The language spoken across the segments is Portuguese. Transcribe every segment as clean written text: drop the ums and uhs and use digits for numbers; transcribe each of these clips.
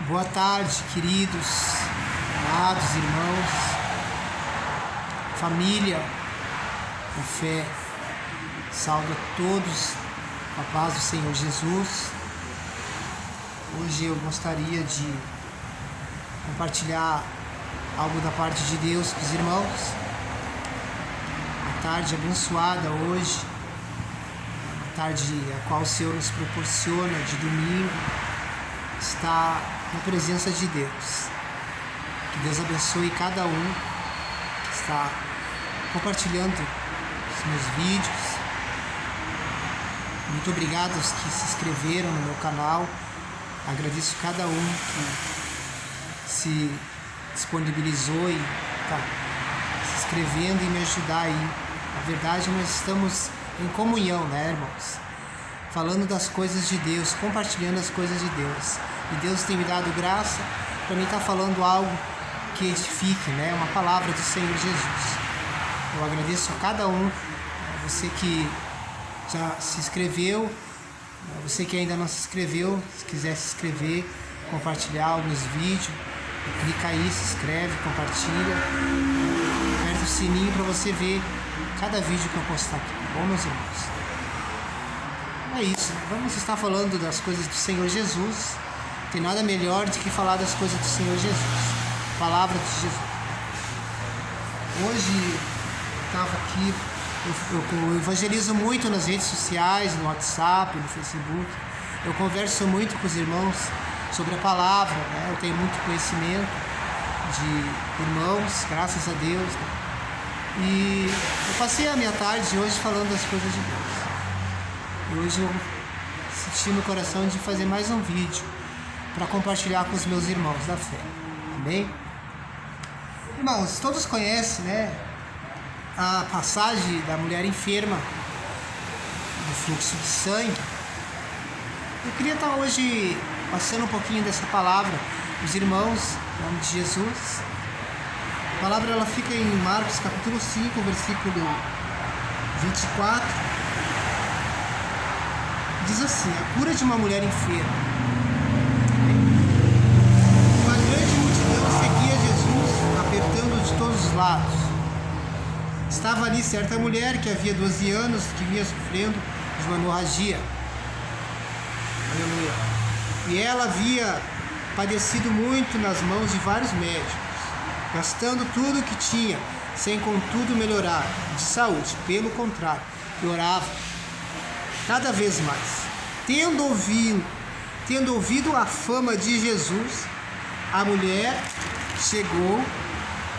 Boa tarde, queridos, amados irmãos, família da fé. Saúdo a todos com a paz do Senhor Jesus. Hoje eu gostaria de compartilhar algo da parte de Deus com os irmãos. Uma tarde abençoada hoje, uma tarde a qual o Senhor nos proporciona de domingo, está na presença de Deus. Que Deus abençoe cada um que está compartilhando os meus vídeos. Muito obrigado aos que se inscreveram no meu canal. Agradeço cada um que se disponibilizou e está se inscrevendo e me ajudar aí. Na verdade, nós estamos em comunhão, né, irmãos? Falando das coisas de Deus, compartilhando as coisas de Deus. E Deus tem me dado graça para mim estar falando algo que edifique, né? Uma palavra do Senhor Jesus. Eu agradeço a cada um, você que já se inscreveu, você que ainda não se inscreveu, se quiser se inscrever, compartilhar alguns vídeos, clica aí, se inscreve, compartilha, aperta o sininho para você ver cada vídeo que eu postar aqui, tá bom, meus irmãos? É isso, vamos estar falando das coisas do Senhor Jesus. Tem nada melhor do que falar das coisas do Senhor Jesus, palavra de Jesus. Hoje eu estava aqui, eu evangelizo muito nas redes sociais, no WhatsApp, no Facebook. Eu converso muito com os irmãos sobre a palavra, né? Eu tenho muito conhecimento de irmãos, graças a Deus, né? E eu passei a minha tarde hoje falando das coisas de Deus. E hoje eu senti no coração de fazer mais um vídeo para compartilhar com os meus irmãos da fé. Amém? Irmãos, todos conhecem, né, a passagem da mulher enferma do fluxo de sangue. Eu queria estar hoje passando um pouquinho dessa palavra os irmãos, em nome de Jesus. A palavra ela fica em Marcos capítulo 5, versículo 24. Diz assim: a cura de uma mulher enferma. Uma grande multidão seguia Jesus, apertando de todos os lados. Estava ali certa mulher que havia 12 anos que vinha sofrendo de uma hemorragia. Aleluia. E ela havia padecido muito nas mãos de vários médicos, gastando tudo o que tinha, sem contudo melhorar de saúde. Pelo contrário, piorava cada vez mais. Tendo ouvido a fama de Jesus, a mulher chegou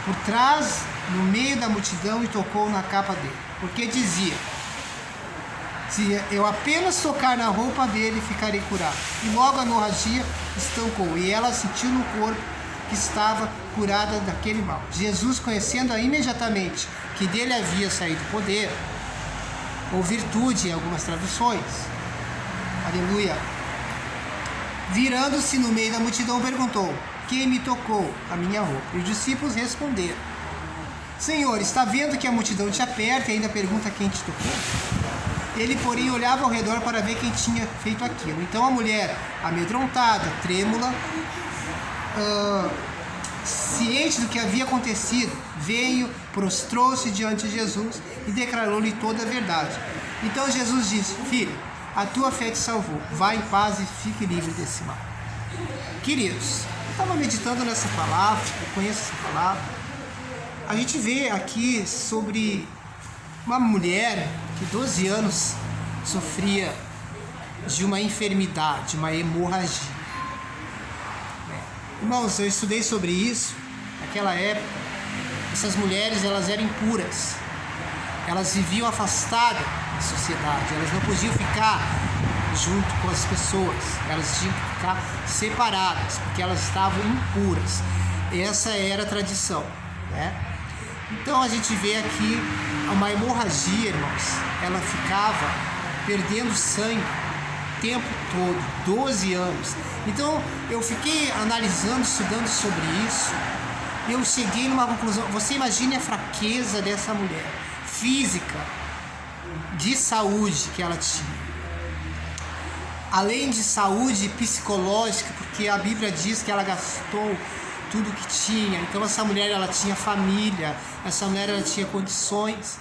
por trás, no meio da multidão, e tocou na capa dele, porque dizia: se eu apenas tocar na roupa dele, ficarei curado. E logo a hemorragia estancou, e ela sentiu no corpo que estava curada daquele mal. Jesus, conhecendo-a imediatamente que dele havia saído poder, ou virtude em algumas traduções, aleluia, virando-se no meio da multidão, perguntou: quem me tocou a minha roupa? E os discípulos responderam: Senhor, está vendo que a multidão te aperta e ainda pergunta quem te tocou? Ele, porém, olhava ao redor para ver quem tinha feito aquilo. Então a mulher, amedrontada, trêmula, ciente do que havia acontecido, veio, prostrou-se diante de Jesus e declarou-lhe toda a verdade. Então Jesus disse: filho, a tua fé te salvou, vá em paz e fique livre desse mal. Queridos, eu estava meditando nessa palavra, eu conheço essa palavra. A gente vê aqui sobre uma mulher que 12 anos sofria de uma enfermidade, uma hemorragia. Irmãos, eu estudei sobre isso. Naquela época, essas mulheres, elas eram impuras. Elas viviam afastadas da sociedade. Elas não podiam ficar junto com as pessoas. Elas tinham que ficar separadas, porque elas estavam impuras. Essa era a tradição, né? Então a gente vê aqui uma hemorragia, irmãos. Ela ficava perdendo sangue o tempo todo, 12 anos. Então eu fiquei analisando, estudando sobre isso, e eu cheguei numa conclusão. Você imagine a fraqueza dessa mulher, física, de saúde que ela tinha. além de saúde psicológica, porque a Bíblia diz que ela gastou tudo que tinha. Então essa mulher, ela tinha família, essa mulher, ela tinha condições,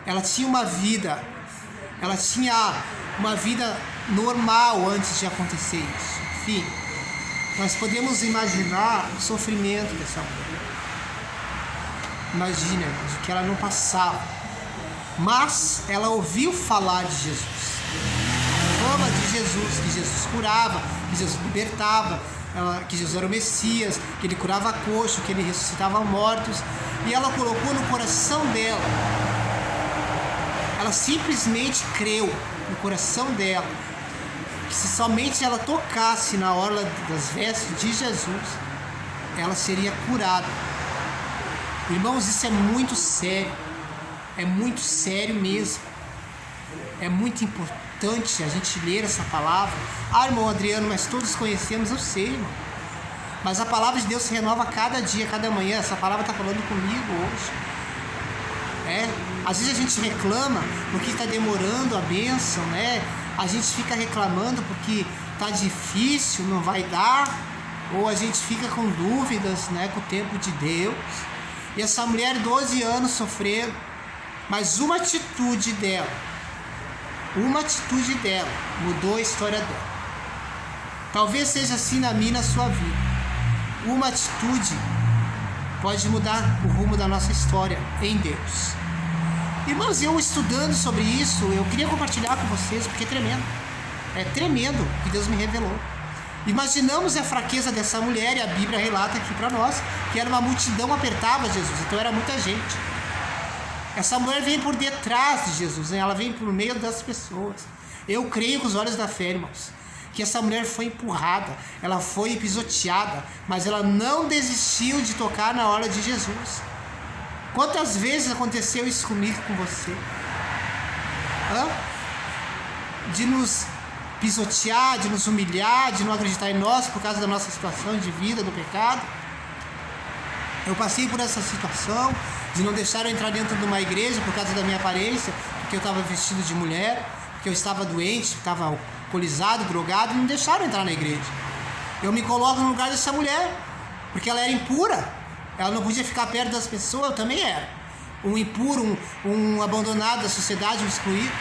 ela tinha uma vida, ela tinha uma vida normal antes de acontecer isso. Enfim, nós podemos imaginar o sofrimento dessa mulher. Imagina o que ela não passava. Mas ela ouviu falar de Jesus, a fama de Jesus, que Jesus curava, que Jesus libertava, que Jesus era o Messias, que ele curava coxo, que ele ressuscitava mortos. E ela colocou no coração dela, ela simplesmente creu no coração dela, que se somente ela tocasse na orla das vestes de Jesus, ela seria curada. Irmãos, isso é muito sério mesmo. É muito importante a gente ler essa palavra. Irmão Adriano, mas todos conhecemos, eu sei, irmão. Mas a palavra de Deus se renova cada dia, cada manhã. Essa palavra está falando comigo hoje. Às vezes a gente reclama porque está demorando a bênção, né? A gente fica reclamando porque está difícil, não vai dar. Ou a gente fica com dúvidas, né, com o tempo de Deus. E essa mulher, 12 anos sofrendo, mas uma atitude dela mudou a história dela. Talvez seja assim na minha e na sua vida. Uma atitude pode mudar o rumo da nossa história em Deus. Irmãos, eu estudando sobre isso, eu queria compartilhar com vocês, porque é tremendo. É tremendo o que Deus me revelou. Imaginamos a fraqueza dessa mulher, e a Bíblia relata aqui para nós que era uma multidão apertava Jesus, então era muita gente. Essa mulher vem por detrás de Jesus, né? Ela vem por meio das pessoas. Eu creio com os olhos da fé, irmãos, que essa mulher foi empurrada, ela foi pisoteada, mas ela não desistiu de tocar na hora de Jesus. Quantas vezes aconteceu isso comigo, com você? De nos pisotear, de nos humilhar, de não acreditar em nós por causa da nossa situação de vida, do pecado. Eu passei por essa situação de não deixar eu entrar dentro de uma igreja por causa da minha aparência, porque eu estava vestido de mulher, porque eu estava doente, estava alcoolizado, drogado, e não deixaram eu entrar na igreja. Eu me coloco no lugar dessa mulher, porque ela era impura, ela não podia ficar perto das pessoas, eu também era. Um impuro, um abandonado da sociedade, um excluído.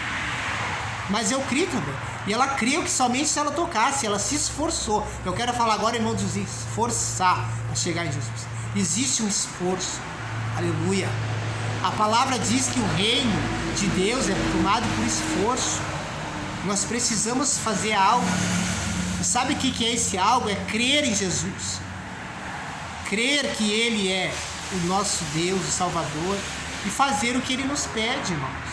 Mas eu criei também. E ela creu que somente se ela tocasse, ela se esforçou. Eu quero falar agora, irmão, de esforçar a chegar em Jesus. Existe um esforço. Aleluia. A palavra diz que o reino de Deus é tomado por esforço. Nós precisamos fazer algo. E sabe o que é esse algo? É crer em Jesus. Crer que Ele é o nosso Deus, o Salvador, e fazer o que Ele nos pede, irmãos.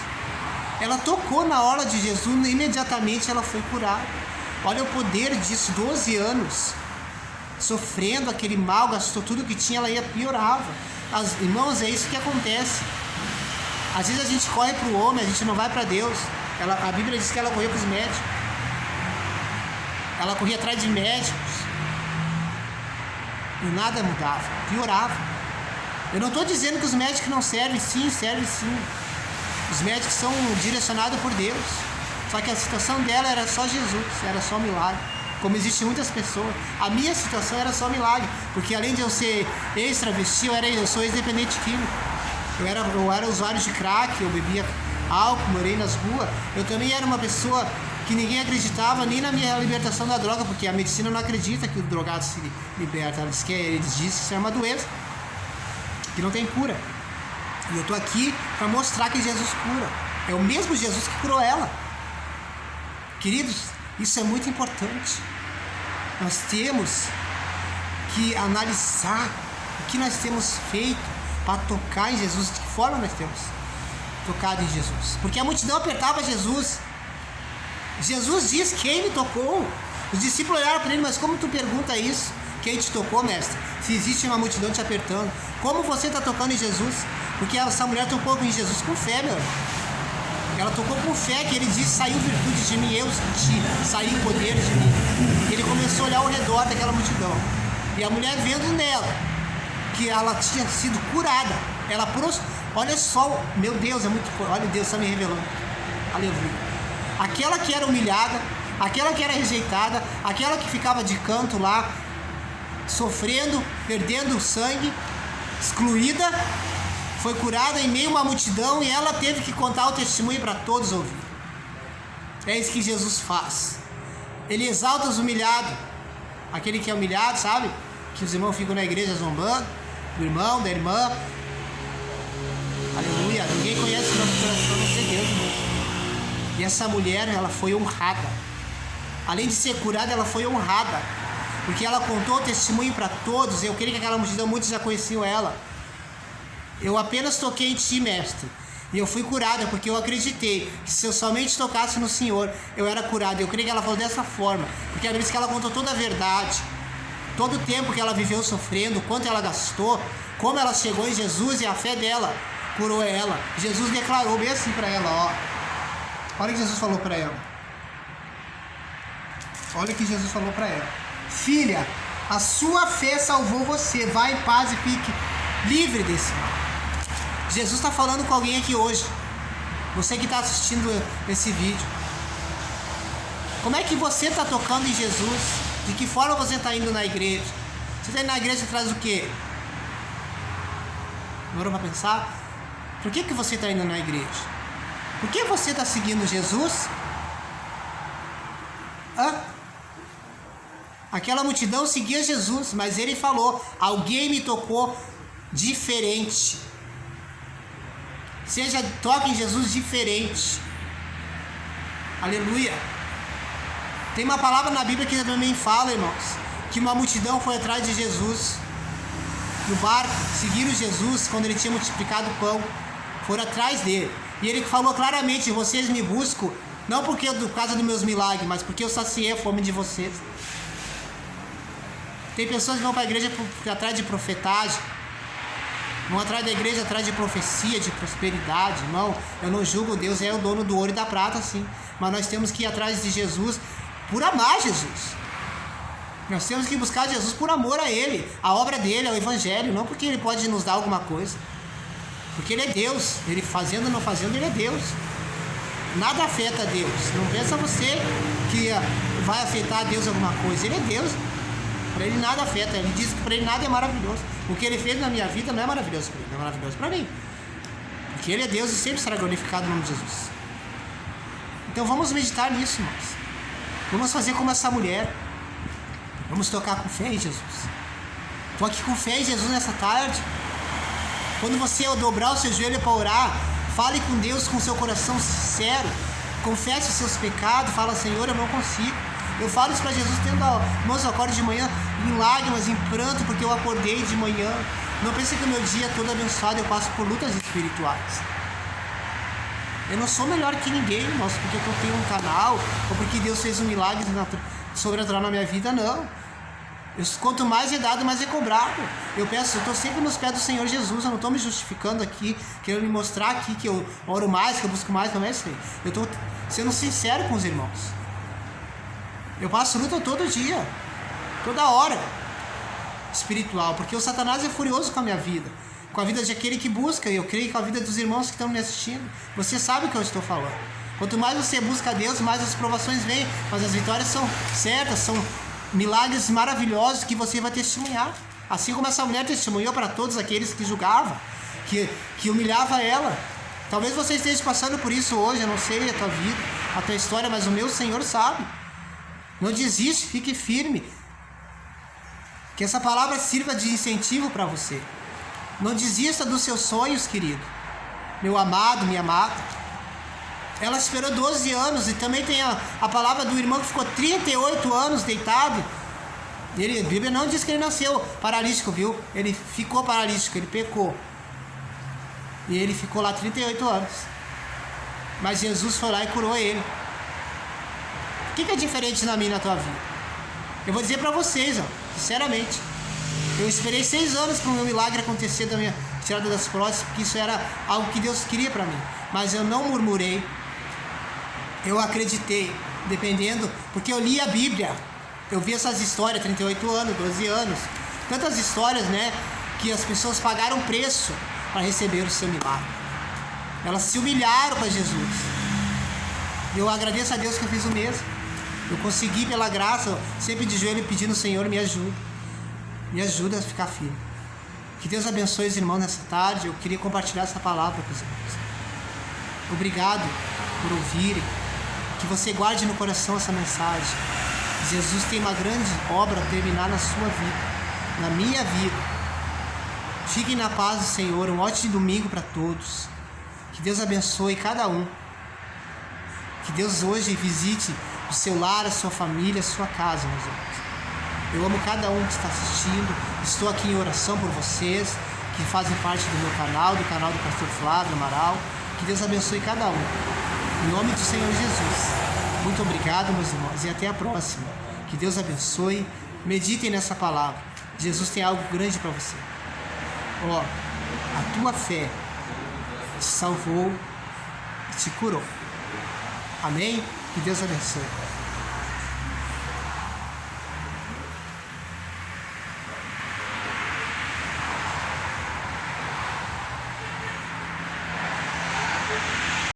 Ela tocou na hora de Jesus, imediatamente ela foi curada. Olha o poder disso, 12 anos, sofrendo aquele mal, gastou tudo que tinha, ela ia piorava. Irmãos, é isso que acontece. Às vezes a gente corre para o homem, a gente não vai para Deus. A Bíblia diz que ela corria para os médicos. Ela corria atrás de médicos. E nada mudava, piorava. Eu não estou dizendo que os médicos não servem, sim, servem sim. Os médicos são direcionados por Deus. Só que a situação dela era só Jesus, era só milagre. Como existem muitas pessoas. A minha situação era só milagre. Porque além de eu ser ex-travesti, eu sou ex-dependente químico. Eu era usuário de crack, eu bebia álcool, morei nas ruas. Eu também era uma pessoa que ninguém acreditava nem na minha libertação da droga, porque a medicina não acredita que o drogado se liberta. Eles dizem que isso é uma doença, que não tem cura. E eu estou aqui para mostrar que Jesus cura. É o mesmo Jesus que curou ela. Queridos, isso é muito importante. Nós temos que analisar o que nós temos feito para tocar em Jesus. De que forma nós temos tocado em Jesus? Porque a multidão apertava Jesus. Jesus diz: quem me tocou? Os discípulos olharam para ele: mas como tu pergunta isso? Quem te tocou, mestre? Se existe uma multidão te apertando, como você está tocando em Jesus? Porque essa mulher tocou em Jesus com fé, meu irmão. Ela tocou com fé, que ele disse: saiu virtude de mim, eu senti, saiu poder de mim. Ele começou a olhar ao redor daquela multidão. E a mulher, vendo nela que ela tinha sido curada, ela olha só, meu Deus, é muito forte. Olha, Deus está me revelando. Aleluia. Aquela que era humilhada, aquela que era rejeitada, aquela que ficava de canto lá, sofrendo, perdendo sangue, excluída, foi curada em meio a uma multidão e ela teve que contar o testemunho para todos ouvir. É isso que Jesus faz. Ele exalta os humilhados. Aquele que é humilhado, sabe? Que os irmãos ficam na igreja zombando, do irmão, da irmã. Aleluia. Ninguém conhece o nome para não ser Deus, irmão. E essa mulher, ela foi honrada. Além de ser curada, ela foi honrada. Porque ela contou o testemunho para todos. Eu creio que aquela multidão, muitos já conheciam ela. Eu apenas toquei em ti, mestre. E eu fui curada, porque eu acreditei que se eu somente tocasse no Senhor, eu era curada. Eu creio que ela falou dessa forma. Porque a Bíblia diz que ela contou toda a verdade. Todo o tempo que ela viveu sofrendo, quanto ela gastou, como ela chegou em Jesus e a fé dela curou ela. Jesus declarou bem assim para ela, ó. Olha o que Jesus falou para ela. Olha o que Jesus falou para ela. Filha, a sua fé salvou você. Vá em paz e fique livre desse mal. Jesus está falando com alguém aqui hoje. Você que está assistindo esse vídeo. Como é que você está tocando em Jesus? De que forma você está indo na igreja? Você está indo na igreja atrás do quê? Demorou para pensar? Por que você está indo na igreja? Por que você está seguindo Jesus? Aquela multidão seguia Jesus, mas ele falou, alguém me tocou diferente. Toque em Jesus diferente. Aleluia. Tem uma palavra na Bíblia que também fala, irmãos, que uma multidão foi atrás de Jesus no barco, seguiram Jesus quando ele tinha multiplicado o pão, foram atrás dele. E ele falou claramente, vocês me buscam, não por causa dos meus milagres, mas porque eu saciei a fome de vocês. Tem pessoas que vão para a igreja atrás de profetagem, vão atrás da igreja atrás de profecia, de prosperidade. Irmão, eu não julgo, Deus é o dono do ouro e da prata, sim. Mas nós temos que ir atrás de Jesus por amar Jesus. Nós temos que buscar Jesus por amor a Ele, a obra dele, ao Evangelho, não porque Ele pode nos dar alguma coisa. Porque Ele é Deus, Ele fazendo ou não fazendo, Ele é Deus. Nada afeta Deus. Não pensa você que vai afetar Deus alguma coisa. Ele é Deus. Para Ele nada afeta. Ele diz que para Ele nada é maravilhoso. O que Ele fez na minha vida não é maravilhoso para Ele, não é maravilhoso para mim. Porque Ele é Deus e sempre será glorificado no nome de Jesus. Então vamos meditar nisso, irmãos. Vamos fazer como essa mulher. Vamos tocar com fé em Jesus. Toque com fé em Jesus nessa tarde. Quando você dobrar o seu joelho para orar, fale com Deus com seu coração sincero. Confesse os seus pecados. Fala, Senhor, eu não consigo. Eu falo isso para Jesus, irmãos, eu acordo de manhã em lágrimas, em pranto, porque eu acordei de manhã. Não pense que o meu dia todo abençoado, eu passo por lutas espirituais. Eu não sou melhor que ninguém, irmãos, porque eu tenho um canal, ou porque Deus fez um milagre sobrenatural na minha vida, não. Quanto mais é dado, mais é cobrado. Eu estou sempre nos pés do Senhor Jesus. Eu não estou me justificando aqui, querendo me mostrar aqui que eu oro mais, que eu busco mais, não é isso aí. Eu estou sendo sincero com os irmãos. Eu passo luta todo dia, toda hora, espiritual, porque o Satanás é furioso com a minha vida, com a vida de aquele que busca, e eu creio com a vida dos irmãos que estão me assistindo. Você sabe o que eu estou falando. Quanto mais você busca a Deus, mais as provações vêm, mas as vitórias são certas, são milagres maravilhosos que você vai testemunhar. Assim como essa mulher testemunhou para todos aqueles que julgavam, que humilhava ela. Talvez você esteja passando por isso hoje, eu não sei a tua vida, a tua história, mas o meu Senhor sabe. Não desiste, fique firme. Que essa palavra sirva de incentivo para você. Não desista dos seus sonhos, querido. Meu amado, minha amada. Ela esperou 12 anos e também tem a palavra do irmão que ficou 38 anos deitado. A Bíblia não diz que ele nasceu paralítico, viu? Ele ficou paralítico, ele pecou. E ele ficou lá 38 anos. Mas Jesus foi lá e curou ele. O que é diferente na minha e na tua vida? Eu vou dizer para vocês, sinceramente. Eu esperei 6 anos para o meu milagre acontecer da minha tirada das próteses, porque isso era algo que Deus queria para mim. Mas eu não murmurei. Eu acreditei, dependendo, porque eu li a Bíblia. Eu vi essas histórias, 38 anos, 12 anos. Tantas histórias, né? Que as pessoas pagaram preço para receber o seu milagre. Elas se humilharam para Jesus. E eu agradeço a Deus que eu fiz o mesmo. Eu consegui pela graça, sempre de joelho pedindo, Senhor, me ajuda. Me ajuda a ficar firme. Que Deus abençoe os irmãos nessa tarde. Eu queria compartilhar essa palavra com os irmãos. Obrigado por ouvirem. Que você guarde no coração essa mensagem. Jesus tem uma grande obra a terminar na sua vida, na minha vida. Fiquem na paz do Senhor. Um ótimo domingo para todos. Que Deus abençoe cada um. Que Deus hoje visite o seu lar, a sua família, a sua casa, meus irmãos. Eu amo cada um que está assistindo. Estou aqui em oração por vocês que fazem parte do meu canal, do canal do pastor Flávio Amaral. Que Deus abençoe cada um. Em nome do Senhor Jesus. Muito obrigado, meus irmãos, e até a próxima. Que Deus abençoe. Meditem nessa palavra. Jesus tem algo grande para você. A tua fé te salvou e te curou. Amém? Que Deus abençoe.